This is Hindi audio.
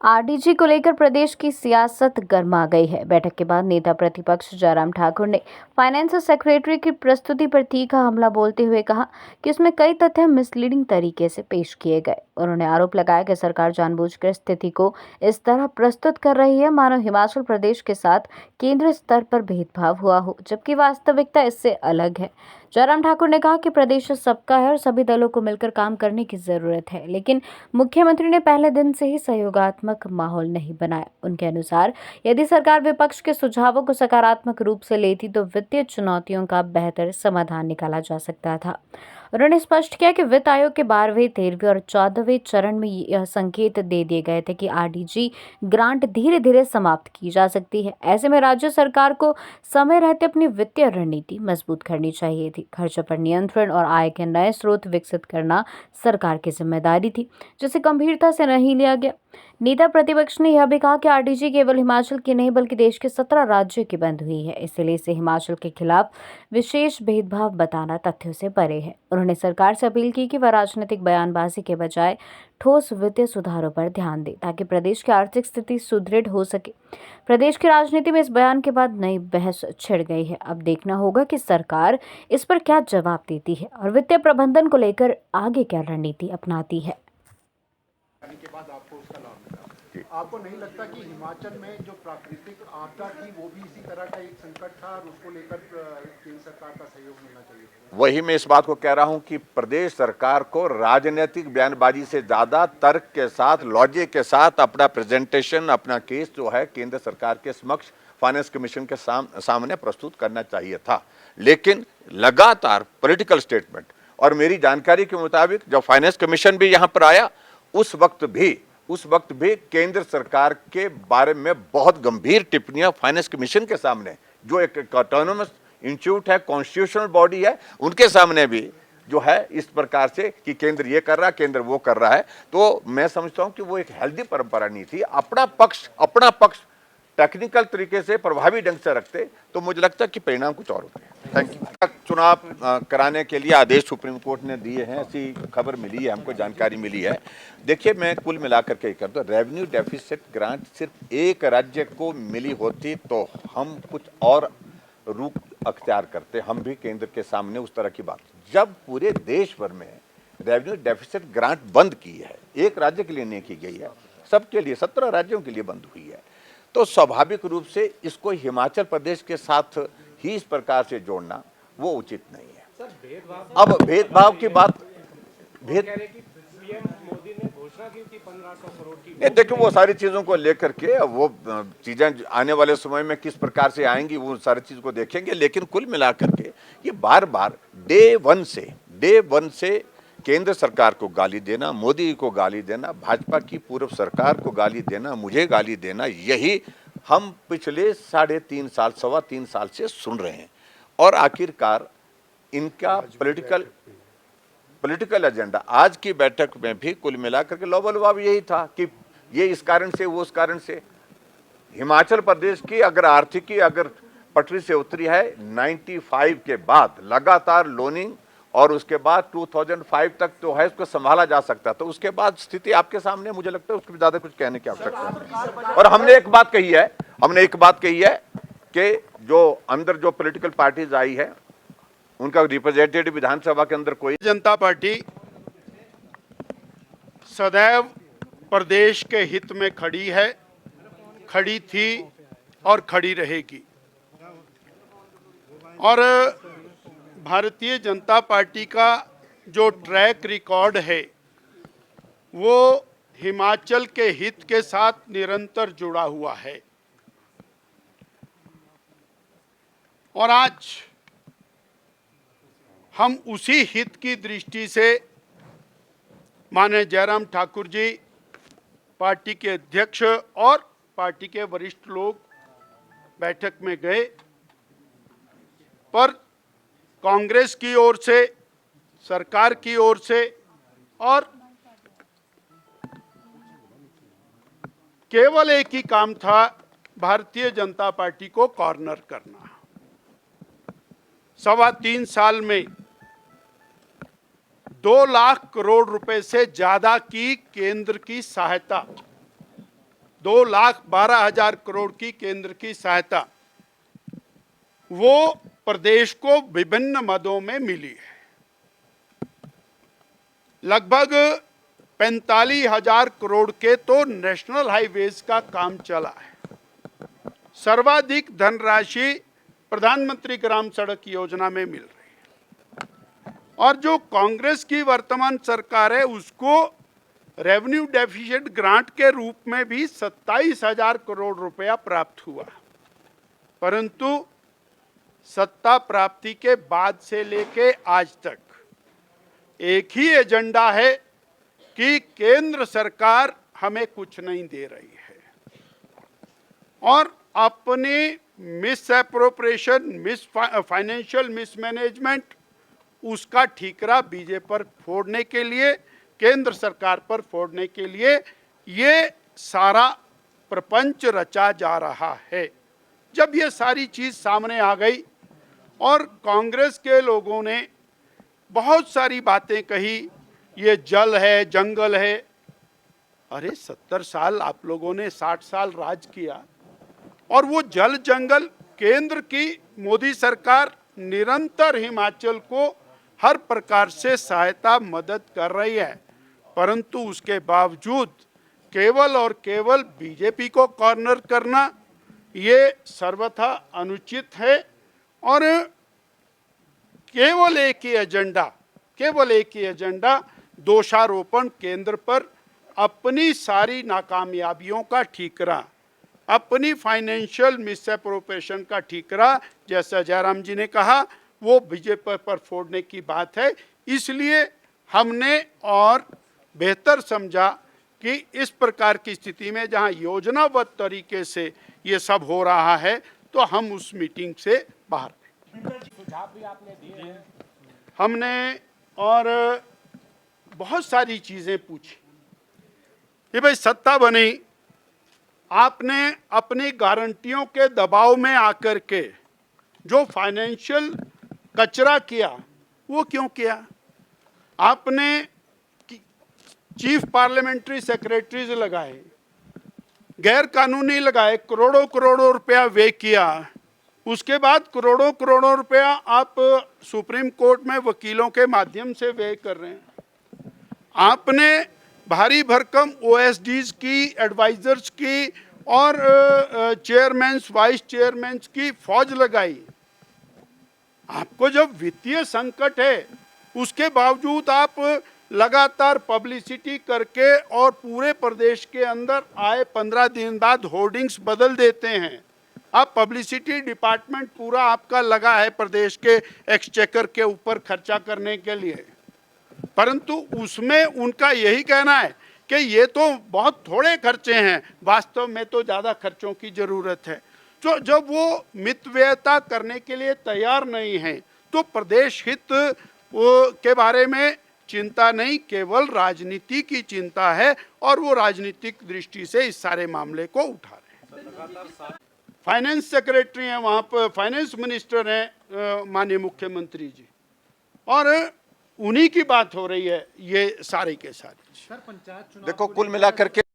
आरडीजी को लेकर प्रदेश की सियासत गर्मा गई है। बैठक के बाद नेता प्रतिपक्ष जयराम ठाकुर ने फाइनेंस सेक्रेटरी की प्रस्तुति पर तीखा हमला बोलते हुए कहा कि उसमें कई तथ्य मिसलीडिंग तरीके से पेश किए गए। उन्होंने आरोप लगाया कि सरकार जानबूझकर स्थिति को इस तरह प्रस्तुत कर रही है मानो हिमाचल प्रदेश के साथ केंद्र स्तर पर भेदभाव हुआ हो, जबकि वास्तविकता इससे अलग है। जयराम ठाकुर ने कहा कि प्रदेश सबका है और सभी दलों को मिलकर काम करने की जरूरत है, लेकिन मुख्यमंत्री ने पहले दिन से ही सहयोगात्मक माहौल नहीं बनाया। उनके अनुसार यदि सरकार विपक्ष के सुझावों को सकारात्मक रूप से लेती तो वित्तीय चुनौतियों का बेहतर समाधान निकाला जा सकता था। उन्होंने स्पष्ट किया कि वित्त आयोग के 12वें, 13वें और 14वें चरण में यह संकेत दे दिए गए थे कि आरडीजी ग्रांट धीरे धीरे समाप्त की जा सकती है। ऐसे में राज्य सरकार को समय रहते अपनी वित्तीय रणनीति मजबूत करनी चाहिए थी। खर्च पर नियंत्रण और आय के नए स्रोत विकसित करना सरकार की जिम्मेदारी थी, जिसे गंभीरता से नहीं लिया गया। नेता प्रतिपक्ष ने यह भी कहा कि आरडीजी केवल हिमाचल की नहीं बल्कि देश के 17 राज्यों की बंद हुई है, इसलिए इसे हिमाचल के खिलाफ विशेष भेदभाव बताना तथ्यों से परे है। उन्होंने सरकार से अपील की कि वह राजनीतिक बयानबाजी के बजाय ठोस वित्तीय सुधारों पर ध्यान दे ताकि प्रदेश की आर्थिक स्थिति सुदृढ़ हो सके। प्रदेश की राजनीति में इस बयान के बाद नई बहस छिड़ गई है। अब देखना होगा कि सरकार इस पर क्या जवाब देती है और वित्तीय प्रबंधन को लेकर आगे क्या रणनीति अपनाती है। के बाद आपको उसका लाभ मिला। आपको नहीं लगता कि हिमाचल में जो प्राकृतिक आपदा थी वो भी इसी तरह का एक संकट था और उसको लेकर केंद्र सरकार का सहयोग मिलना चाहिए? वही मैं इस बात को कह रहा हूं कि प्रदेश सरकार को राजनीतिक बयानबाजी से ज्यादा तर्क के साथ, लॉजिक के साथ अपना प्रेजेंटेशन, अपना केस जो है केंद्र सरकार के समक्ष फाइनेंस कमीशन के सामने प्रस्तुत करना चाहिए था। लेकिन लगातार पॉलिटिकल स्टेटमेंट, और मेरी जानकारी के मुताबिक जब फाइनेंस कमीशन भी यहां पर आया उस वक्त भी केंद्र सरकार के बारे में बहुत गंभीर टिप्पणियां फाइनेंस कमीशन के सामने, जो एक ऑटोनोमस इंस्टीट्यूट है, कॉन्स्टिट्यूशनल बॉडी है, उनके सामने भी जो है इस प्रकार से कि केंद्र ये कर रहा है, केंद्र वो कर रहा है। तो मैं समझता हूं कि वो एक हेल्दी परंपरा नहीं थी। अपना पक्ष टेक्निकल तरीके से प्रभावी ढंग से रखते तो मुझे लगता है कि परिणाम कुछ और होते। Thank you. चुनाव कराने के लिए आदेश सुप्रीम कोर्ट ने दिए हैं, ऐसी खबर मिली है, हमको जानकारी मिली है। देखिए, मैं कुल मिलाकर के कर दूं, रेवेन्यू डेफिसिट ग्रांट सिर्फ एक राज्य को मिली होती तो हम कुछ और रूप अख्तियार करते, हम भी केंद्र के सामने उस तरह की बात। जब पूरे देश भर में रेवेन्यू डेफिसिट ग्रांट बंद की है, एक राज्य के लिए नहीं की गई है, सबके लिए 17 राज्यों के लिए बंद हुई है, तो स्वाभाविक रूप से इसको हिमाचल प्रदेश के साथ ही इस प्रकार से जोड़ना वो उचित नहीं है। अब भेदभाव की बात, देखिए वो सारी चीजों को लेकर के वो चीजें आने वाले समय में किस प्रकार से आएंगी वो सारी चीज को देखेंगे। लेकिन कुल मिलाकर के ये बार बार डे वन से केंद्र सरकार को गाली देना, मोदी को गाली देना, भाजपा की पूर्व सरकार को गाली देना, मुझे गाली देना, यही हम पिछले 3.5 साल, 3.25 साल से सुन रहे हैं। और आखिरकार इनका पॉलिटिकल एजेंडा आज की बैठक में भी कुल मिलाकर के लौबलवाब यही था कि ये इस कारण से, वो उस कारण से। हिमाचल प्रदेश की अगर आर्थिकी अगर पटरी से उतरी है 95 के बाद लगातार लोनिंग, और उसके बाद 2005 तक तो है उसको संभाला जा सकता, तो उसके बाद स्थिति आपके सामने, मुझे लगता है उसके ज्यादा कुछ कहने की आवश्यकता नहीं। और हमने एक बात कही है कि जो अंदर जो पॉलिटिकल पार्टीज आई है उनका रिप्रेजेंटेटिव विधानसभा के अंदर कोई। जनता पार्टी सदैव प्रदेश के हित में खड़ी है, खड़ी थी और खड़ी रहेगी। और भारतीय जनता पार्टी का जो ट्रैक रिकॉर्ड है वो हिमाचल के हित के साथ निरंतर जुड़ा हुआ है। और आज हम उसी हित की दृष्टि से माननीय जयराम ठाकुर जी, पार्टी के अध्यक्ष और पार्टी के वरिष्ठ लोग बैठक में गए, पर कांग्रेस की ओर से, सरकार की ओर से और केवल एक ही काम था, भारतीय जनता पार्टी को कॉर्नर करना। 3.25 साल में 2 लाख करोड़ रुपए से ज्यादा की केंद्र की सहायता 2,12,000 करोड़ की केंद्र की सहायता वो प्रदेश को विभिन्न मदों में मिली है। लगभग 45,000 करोड़ के तो नेशनल हाईवेज का काम चला है। सर्वाधिक धनराशि प्रधानमंत्री ग्राम सड़क योजना में मिल रही है और जो कांग्रेस की वर्तमान सरकार है उसको रेवेन्यू डेफिसिट ग्रांट के रूप में भी 27,000 करोड़ रुपया प्राप्त हुआ, परंतु सत्ता प्राप्ति के बाद से लेके आज तक एक ही एजेंडा है कि केंद्र सरकार हमें कुछ नहीं दे रही है और अपनी मिस एप्रोप्रिएशन, फाइनेंशियल मिसमैनेजमेंट उसका ठीकरा बीजेपी पर फोड़ने के लिए, केंद्र सरकार पर फोड़ने के लिए ये सारा प्रपंच रचा जा रहा है। जब ये सारी चीज सामने आ गई और कांग्रेस के लोगों ने बहुत सारी बातें कही, ये जल है, जंगल है। अरे 70 साल आप लोगों ने 60 साल राज किया और वो जल जंगल केंद्र की मोदी सरकार निरंतर हिमाचल को हर प्रकार से सहायता मदद कर रही है, परंतु उसके बावजूद केवल और केवल बीजेपी को कॉर्नर करना ये सर्वथा अनुचित है और केवल एक ही एजेंडा दोषारोपण केंद्र पर, अपनी सारी नाकामयाबियों का ठीकरा, अपनी फाइनेंशियल मिसएप्रोप्रिएशन का ठीकरा, जैसा जयराम जी ने कहा, वो बीजेपी पर फोड़ने की बात है। इसलिए हमने और बेहतर समझा कि इस प्रकार की स्थिति में जहां योजनाबद्ध तरीके से ये सब हो रहा है तो हम उस मीटिंग से बाहर हमने और बहुत सारी चीजें पूछी कि भाई सत्ता बनी, आपने अपनी गारंटियों के दबाव में आकर के जो फाइनेंशियल कचरा किया वो क्यों किया? आपने चीफ पार्लियामेंट्री सेक्रेटरीज लगाए, गैर कानूनी लगाए, करोड़ों करोड़ों रुपया व्यय किया, उसके बाद करोड़ों करोड़ों रुपया आप सुप्रीम कोर्ट में वकीलों के माध्यम से व्यय कर रहे हैं। आपने भारी भरकम ओएसडीज की, एडवाइजर्स की और चेयरमैन्स, वाइस चेयरमैन्स की फौज लगाई। आपको जब वित्तीय संकट है उसके बावजूद आप लगातार पब्लिसिटी करके और पूरे प्रदेश के अंदर आए 15 दिन बाद होर्डिंग्स बदल देते हैं। अब पब्लिसिटी डिपार्टमेंट पूरा आपका लगा है प्रदेश के एक्सचेकर के ऊपर खर्चा करने के लिए, परंतु उसमें उनका यही कहना है कि ये तो बहुत थोड़े खर्चे हैं, वास्तव में तो ज़्यादा खर्चों की ज़रूरत है। तो जब वो मितव्ययता करने के लिए तैयार नहीं है तो प्रदेश हित के बारे में चिंता नहीं, केवल राजनीति की चिंता है और वो राजनीतिक दृष्टि से इस सारे मामले को उठा रहे हैं। फाइनेंस सेक्रेटरी हैं वहाँ पर, फाइनेंस मिनिस्टर हैं माननीय मुख्यमंत्री जी, और उन्हीं की बात हो रही है ये सारे के सारे। देखो कुल मिलाकर के